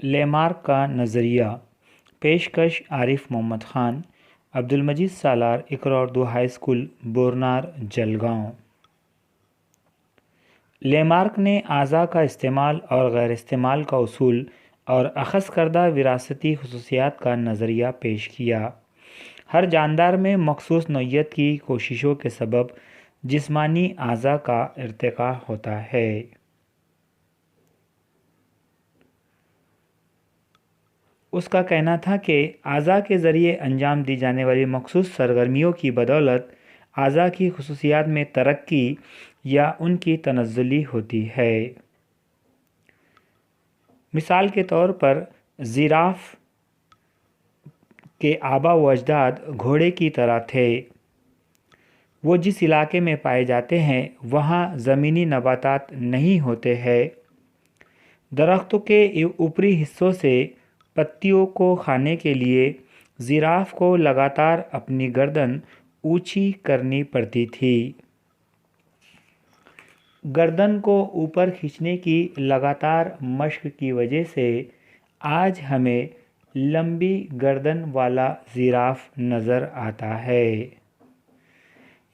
Lamarck کا نظریہ، پیشکش عارف محمد خان، عبدالمجید سالار، اقرا اردو ہائی اسکول، بورنار، جلگاؤں۔ لیمارک نے اعضاء کا استعمال اور غیر استعمال کا اصول اور اخذ کردہ وراثتی خصوصیات کا نظریہ پیش کیا۔ ہر جاندار میں مخصوص نوعیت کی کوششوں کے سبب جسمانی اعضاء کا ارتقاء ہوتا ہے۔ اس کا کہنا تھا کہ اعضاء کے ذریعے انجام دی جانے والی مخصوص سرگرمیوں کی بدولت اعضاء کی خصوصیات میں ترقی یا ان کی تنزلی ہوتی ہے۔ مثال کے طور پر زیراف کے آباء و اجداد گھوڑے کی طرح تھے۔ وہ جس علاقے میں پائے جاتے ہیں وہاں زمینی نباتات نہیں ہوتے ہیں۔ درختوں کے اوپری حصوں سے پتیوں کو کھانے کے لیے زیراف کو لگاتار اپنی گردن اونچی کرنی پڑتی تھی۔ گردن کو اوپر کھینچنے کی لگاتار مشق کی وجہ سے آج ہمیں لمبی گردن والا زیراف نظر آتا ہے۔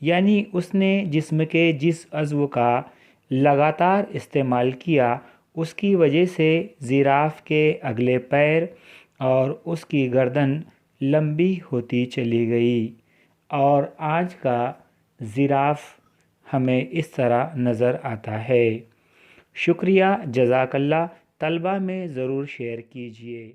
یعنی اس نے جسم کے جس عضو کا لگاتار استعمال کیا اس کی وجہ سے زیراف کے اگلے پیر اور اس کی گردن لمبی ہوتی چلی گئی اور آج کا زیراف ہمیں اس طرح نظر آتا ہے۔ شکریہ، جزاک اللہ۔ طلبہ میں ضرور شیئر کیجیے۔